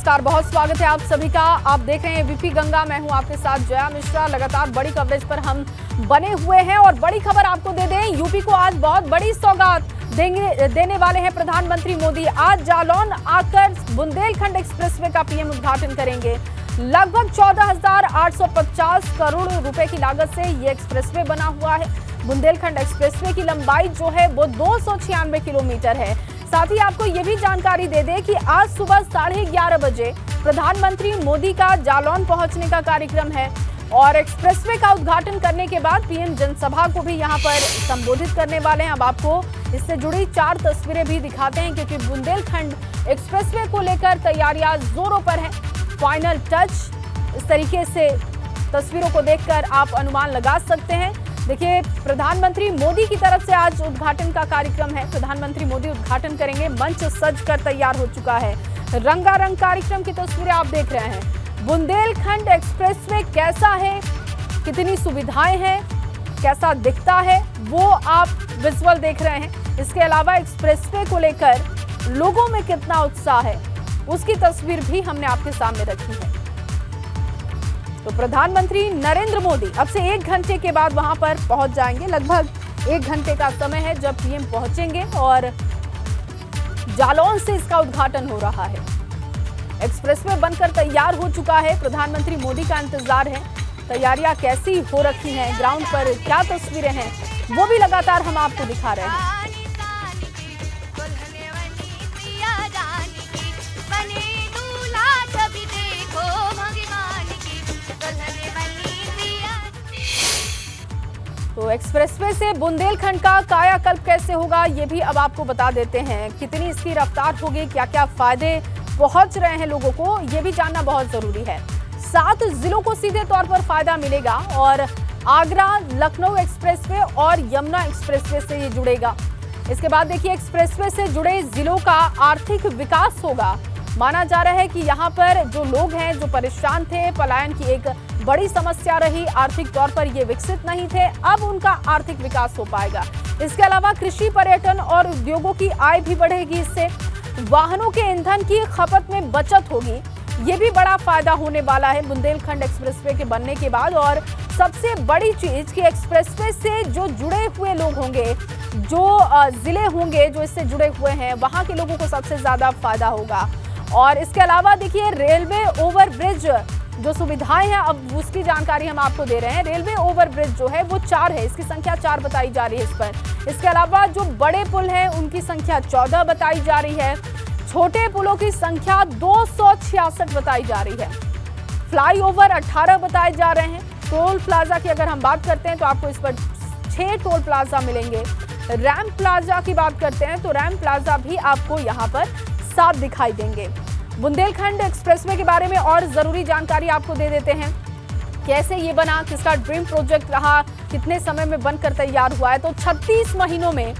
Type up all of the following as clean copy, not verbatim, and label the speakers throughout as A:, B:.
A: नमस्कार, बहुत स्वागत है आप सभी का। आप देख रहे हैं वीपी गंगा, मैं हूं आपके साथ जया मिश्रा। लगातार बड़ी कवरेज पर हम बने हुए हैं और बड़ी खबर आपको दे दें, यूपी को आज बहुत बड़ी सौगात देने वाले हैं प्रधानमंत्री मोदी। आज जालौन आकर बुंदेलखंड एक्सप्रेसवे का पीएम उद्घाटन करेंगे। लगभग 14,850 करोड़ रुपए की लागत से ये एक्सप्रेसवे बना हुआ है। बुंदेलखंड एक्सप्रेसवे की लंबाई जो है वो 296 किलोमीटर है। साथ ही आपको ये भी जानकारी दे दें कि आज सुबह 11:30 बजे प्रधानमंत्री मोदी का जालौन पहुंचने का कार्यक्रम है और एक्सप्रेसवे का उद्घाटन करने के बाद पीएम जनसभा को भी यहां पर संबोधित करने वाले हैं। अब आपको इससे जुड़ी 4 तस्वीरें भी दिखाते हैं, क्योंकि बुंदेलखंड एक्सप्रेसवे को लेकर तैयारियां जोरों पर है। फाइनल टच इस तरीके से तस्वीरों को देखकर आप अनुमान लगा सकते हैं। देखिए, प्रधानमंत्री मोदी की तरफ से आज उद्घाटन का कार्यक्रम है। प्रधानमंत्री मोदी उद्घाटन करेंगे। मंच सज कर तैयार हो चुका है। रंगारंग कार्यक्रम की तस्वीरें आप देख रहे हैं। बुंदेलखंड एक्सप्रेसवे कैसा है, कितनी सुविधाएं हैं, कैसा दिखता है, वो आप विजुअल देख रहे हैं। इसके अलावा एक्सप्रेसवे को लेकर लोगों में कितना उत्साह है, उसकी तस्वीर भी हमने आपके सामने रखी है। तो प्रधानमंत्री नरेंद्र मोदी अब से 1 घंटे के बाद वहां पर पहुंच जाएंगे। लगभग 1 घंटे का समय है जब पीएम पहुंचेंगे और जालौन से इसका उद्घाटन हो रहा है। एक्सप्रेसवे बनकर तैयार हो चुका है। प्रधानमंत्री मोदी का इंतजार है। तैयारियां कैसी हो रखी हैं, ग्राउंड पर क्या तस्वीरें हैं, वो भी लगातार हम आपको दिखा रहे हैं। तो एक्सप्रेसवे से बुंदेलखंड का कायाकल्प कैसे होगा, ये भी अब आपको बता देते हैं। कितनी इसकी रफ्तार होगी, क्या क्या फायदे पहुंच रहे हैं लोगों को, ये भी जानना बहुत जरूरी है। 7 जिलों को सीधे तौर पर फायदा मिलेगा और आगरा लखनऊ एक्सप्रेसवे और यमुना एक्सप्रेसवे से ये जुड़ेगा। इसके बाद देखिए, एक्सप्रेसवे से जुड़े जिलों का आर्थिक विकास होगा। माना जा रहा है कि यहाँ पर जो लोग हैं, जो परेशान थे, पलायन की एक बड़ी समस्या रही, आर्थिक तौर पर ये विकसित नहीं थे, अब उनका आर्थिक विकास हो पाएगा। इसके अलावा कृषि, पर्यटन और उद्योगों की आय भी बढ़ेगी। इससे वाहनों के ईंधन की खपत में बचत होगी। ये भी बड़ा फायदा होने वाला है बुंदेलखंड एक्सप्रेसवे के बनने के बाद। और सबसे बड़ी चीज कि एक्सप्रेसवे से जो जुड़े हुए लोग होंगे, जो जिले होंगे जो इससे जुड़े हुए हैं, वहां के लोगों को सबसे ज्यादा फायदा होगा। और इसके अलावा देखिए, रेलवे ओवरब्रिज जो सुविधाएं हैं, अब उसकी जानकारी हम आपको दे रहे हैं। रेलवे ओवरब्रिज जो है वो 4 है, इसकी संख्या 4 बताई जा रही है इस पर। इसके अलावा जो बड़े पुल हैं उनकी संख्या 14 बताई जा रही है। छोटे पुलों की संख्या 266 बताई जा रही है। फ्लाईओवर 18 बताए जा रहे हैं। टोल प्लाजा की अगर हम बात करते हैं तो आपको इस पर 6 टोल प्लाजा मिलेंगे। रैम्प प्लाजा की बात करते हैं तो रैम्प प्लाजा भी आपको यहाँ पर 7 दिखाई देंगे। बुंदेलखंड एक्सप्रेसवे के बारे में और जरूरी जानकारी आपको दे देते हैं। कैसे ये बना, किसका ड्रीम प्रोजेक्ट रहा, कितने समय में बनकर तैयार हुआ है। तो 36 महीनों में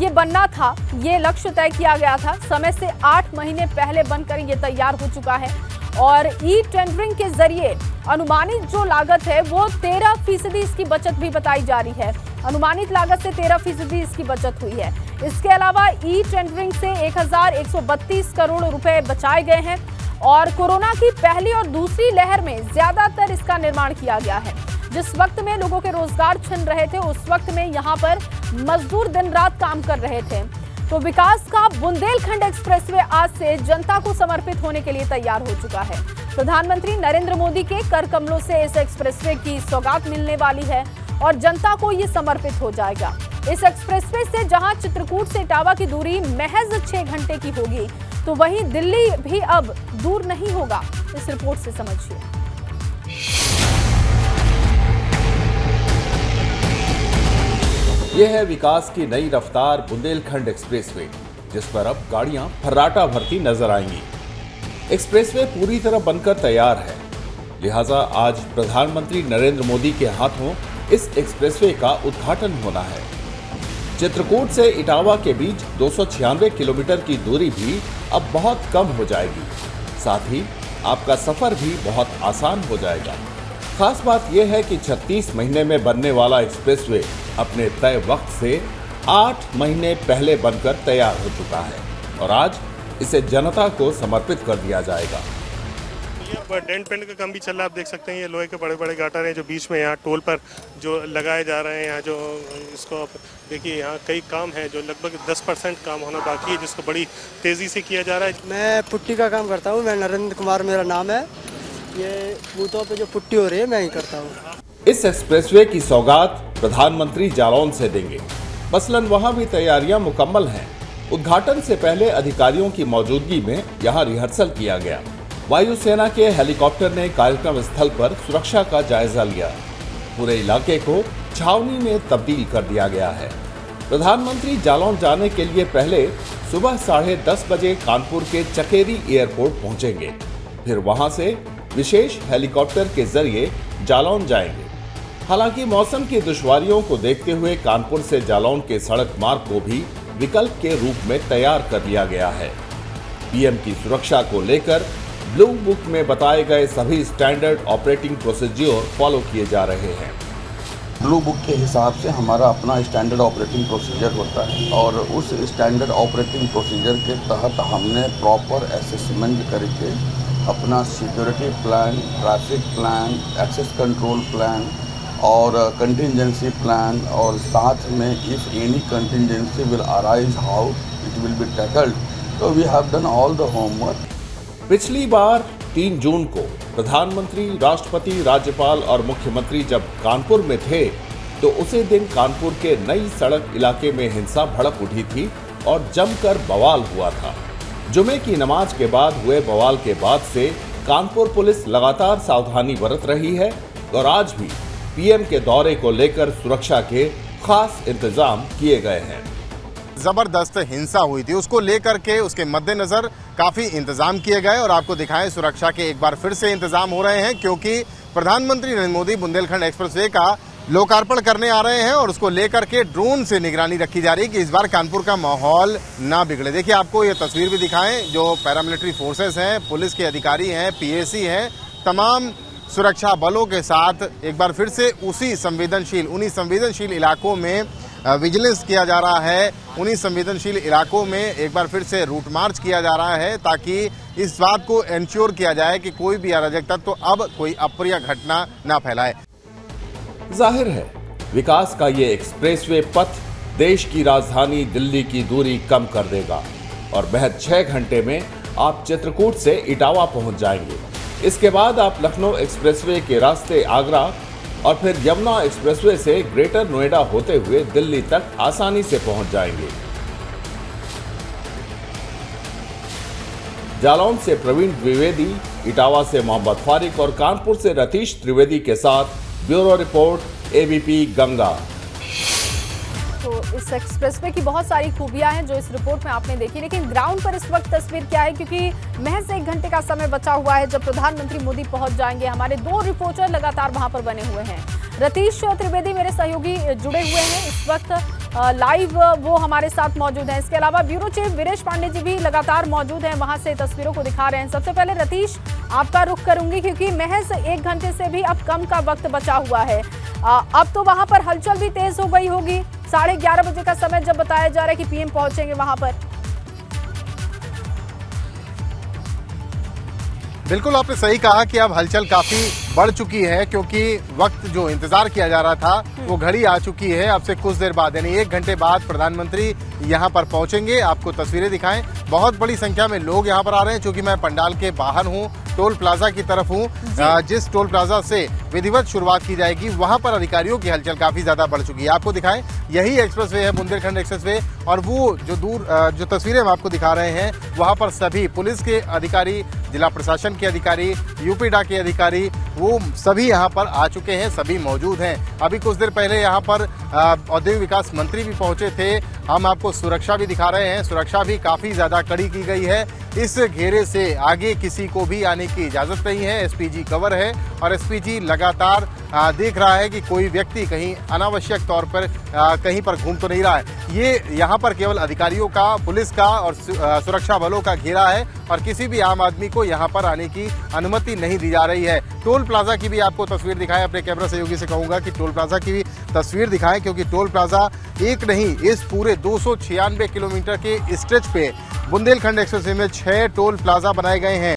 A: ये बनना था, ये लक्ष्य तय किया गया था। समय से 8 महीने पहले बनकर ये तैयार हो चुका है। और ई टेंडरिंग के जरिए अनुमानित जो लागत है वो 13% इसकी बचत भी बताई जा रही है। अनुमानित लागत से 13% इसकी बचत हुई है। इसके अलावा ई टेंडरिंग से 1132 करोड़ रुपए बचाए गए हैं। और कोरोना की पहली और दूसरी लहर में ज्यादातर इसका निर्माण किया गया है। जिस वक्त में लोगों के रोजगार छिन रहे थे, उस वक्त में यहाँ पर मजदूर दिन रात काम कर रहे थे। तो विकास का बुंदेलखंड एक्सप्रेसवे आज से जनता को समर्पित होने के लिए तैयार हो चुका है। प्रधानमंत्री नरेंद्र मोदी के कर कमलों से इस एक्सप्रेसवे की सौगात मिलने वाली है और जनता को ये समर्पित हो जाएगा। इस एक्सप्रेसवे से जहां चित्रकूट से इटावा की दूरी महज 6 घंटे की होगी, तो वहीं दिल्ली भी अब दूर नहीं होगा। इस रिपोर्ट से समझिए।
B: यह है विकास की नई रफ्तार बुंदेलखंड एक्सप्रेसवे, जिस पर अब गाड़ियां फर्राटा भरती नजर आएंगी। एक्सप्रेसवे पूरी तरह बनकर तैयार है, लिहाजा आज प्रधानमंत्री नरेंद्र मोदी के हाथों इस एक्सप्रेसवे का उद्घाटन होना है। चित्रकूट से इटावा के बीच 296 किलोमीटर की दूरी भी अब बहुत कम हो जाएगी। साथ ही आपका सफर भी बहुत आसान हो जाएगा। खास बात यह है कि 36 महीने में बनने वाला एक्सप्रेसवे अपने तय वक्त से 8 महीने पहले बनकर तैयार हो चुका है और आज इसे जनता को समर्पित कर दिया जाएगा।
C: ये डेंट पेंट का काम भी चल रहा है। आप देख सकते हैं ये लोहे के बड़े बड़े गाटर हैं जो बीच में यहाँ टोल पर जो लगाए जा रहे हैं। यहाँ जो इसको आप देखिए यहाँ कई काम है जो लगभग 10% काम होना बाकी है, जिसको बड़ी तेज़ी से किया जा रहा है।
D: मैं पुट्टी का काम करता हूँ। मैं नरेंद्र कुमार मेरा नाम है। ये बूथों पे जो पुट्टी हो रही है मैं ही करता हूँ।
B: इस एक्सप्रेसवे की सौगात प्रधानमंत्री जालौन से देंगे। मसलन वहां भी तैयारियां मुकम्मल हैं। उद्घाटन से पहले अधिकारियों की मौजूदगी में यहां रिहर्सल किया गया। वायुसेना के हेलीकॉप्टर ने कार्यक्रम स्थल पर सुरक्षा का जायजा लिया। पूरे इलाके को छावनी में तब्दील कर दिया गया है। प्रधानमंत्री जालौन जाने के लिए पहले सुबह 10:30 बजे कानपुर के चकेरी एयरपोर्ट पहुंचेंगे। फिर वहां से विशेष हेलीकॉप्टर के जरिए जालौन जाएंगे। हालांकि मौसम की दुश्वारियों को देखते हुए कानपुर से जालौन के सड़क मार्ग को भी विकल्प के रूप में तैयार कर लिया गया है। पीएम की सुरक्षा को लेकर ब्लू बुक में बताए गए सभी स्टैंडर्ड ऑपरेटिंग प्रोसीजर फॉलो किए जा रहे हैं।
E: ब्लू बुक के हिसाब से हमारा अपना स्टैंडर्ड ऑपरेटिंग प्रोसीजर होता है और उस स्टैंडर्ड ऑपरेटिंग प्रोसीजर के तहत हमने प्रॉपर असेसमेंट करके अपना security plan, traffic plan, access control plan और कंटिजेंसी प्लान और साथ में if any contingency will arise how it will be tackled, तो we have done all the homework.
B: पिछली बार 3 जून को प्रधानमंत्री, राष्ट्रपति, राज्यपाल और मुख्यमंत्री जब कानपुर में थे तो उसी दिन कानपुर के नई सड़क इलाके में हिंसा भड़क उठी थी और जमकर बवाल हुआ था। जुमे की नमाज के बाद हुए बवाल के बाद से कानपुर पुलिस लगातार सावधानी बरत रही है और आज भी पीएम के दौरे को लेकर सुरक्षा के खास इंतजाम किए गए हैं।
F: जबरदस्त हिंसा हुई थी, उसको लेकर के उसके मद्देनजर काफी इंतजाम किए गए और आपको दिखाएं सुरक्षा के एक बार फिर से इंतजाम हो रहे हैं क्योंकि प्रधानमंत्री नरेंद्र मोदी बुंदेलखंड एक्सप्रेसवे का लोकार्पण करने आ रहे हैं और उसको लेकर के ड्रोन से निगरानी रखी जा रही है कि इस बार कानपुर का माहौल ना बिगड़े। देखिए आपको ये तस्वीर भी दिखाएं, जो पैरामिलिट्री फोर्सेस हैं, पुलिस के अधिकारी हैं, पीएसी हैं, तमाम सुरक्षा बलों के साथ एक बार फिर से उन्हीं संवेदनशील इलाकों में विजिलेंस किया जा रहा है। उन्हीं संवेदनशील इलाकों में एक बार फिर से रूट मार्च किया जा रहा है ताकि इस बात को इंश्योर किया जाए कि कोई भी अराजक तत्व अब कोई अप्रिय घटना ना फैलाए।
B: जाहिर है विकास का ये एक्सप्रेसवे पथ देश की राजधानी दिल्ली की दूरी कम कर देगा और महज 6 घंटे में आप चित्रकूट से इटावा पहुंच जाएंगे। इसके बाद आप लखनऊ एक्सप्रेसवे के रास्ते आगरा और फिर यमुना एक्सप्रेसवे से ग्रेटर नोएडा होते हुए दिल्ली तक आसानी से पहुंच जाएंगे। जालौन से प्रवीण द्विवेदी, इटावा से मोहम्मद फारिक और कानपुर से रतीश त्रिवेदी के साथ ब्यूरो रिपोर्ट, एबीपी गंगा।
A: तो इस एक्सप्रेसवे की बहुत सारी खूबियां हैं जो इस रिपोर्ट में आपने देखी, लेकिन ग्राउंड पर इस वक्त तस्वीर क्या है, क्योंकि महज 1 घंटे का समय बचा हुआ है जब प्रधानमंत्री मोदी पहुंच जाएंगे। हमारे 2 रिपोर्टर लगातार वहां पर बने हुए हैं। रतीश त्रिवेदी मेरे सहयोगी जुड़े हुए हैं इस वक्त लाइव, वो हमारे साथ मौजूद हैं। इसके अलावा ब्यूरो चीफ वीरेश पांडे जी भी लगातार मौजूद हैं, वहां से तस्वीरों को दिखा रहे हैं। सबसे पहले रतीश आपका रुख करूंगी क्योंकि महज 1 घंटे से भी अब कम का वक्त बचा हुआ है। अब तो वहां पर हलचल भी तेज हो गई होगी। 11:30 बजे का समय जब बताया जा रहा है कि पीएम पहुंचेंगे वहां पर।
F: बिल्कुल आपने सही कहा कि अब हलचल काफी बढ़ चुकी है क्योंकि वक्त जो इंतजार किया जा रहा था वो घड़ी आ चुकी है। अब से कुछ देर बाद यानी 1 घंटे बाद प्रधानमंत्री यहां पर पहुंचेंगे। आपको तस्वीरें दिखाएं, बहुत बड़ी संख्या में लोग यहां पर आ रहे हैं। चूंकि मैं पंडाल के बाहर हूं, टोल प्लाजा की तरफ हूं, जिस टोल प्लाजा से विधिवत शुरुआत की जाएगी वहां पर अधिकारियों की हलचल काफी ज्यादा बढ़ चुकी है। आपको दिखाएं, यही एक्सप्रेसवे है बुंदेलखंड एक्सप्रेसवे और वो जो तस्वीरें हम आपको दिखा रहे हैं वहां पर सभी पुलिस के अधिकारी, जिला प्रशासन के अधिकारी, यूपीडा के अधिकारी, वो सभी यहाँ पर आ चुके हैं, सभी मौजूद हैं। अभी कुछ देर पहले यहाँ पर औद्योगिक विकास मंत्री भी पहुंचे थे। हम आपको सुरक्षा भी दिखा रहे हैं, सुरक्षा भी काफी ज्यादा कड़ी की गई है। इस घेरे से आगे किसी को भी आने की इजाजत नहीं है। एसपीजी कवर है और एसपीजी लगातार देख रहा है कि कोई व्यक्ति कहीं अनावश्यक तौर पर कहीं पर घूम तो नहीं रहा है। ये यहाँ पर केवल अधिकारियों का, पुलिस का और सुरक्षा बलों का घेरा है और किसी भी आम आदमी को यहाँ पर आने की अनुमति नहीं दी जा रही है। टोल प्लाजा की भी आपको तस्वीर दिखाएं, अपने कैमरा सहयोगी से कहूंगा कि टोल प्लाजा की भी तस्वीर दिखाएं क्योंकि टोल प्लाजा एक नहीं, इस पूरे 296 किलोमीटर के स्ट्रेच पे बुंदेलखंड एक्सप्रेसवे में 6 टोल प्लाजा बनाए गए हैं।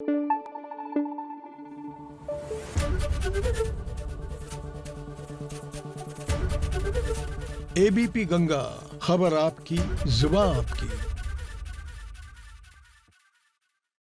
G: एबीपी गंगा, खबर आपकी, जुबान आपकी।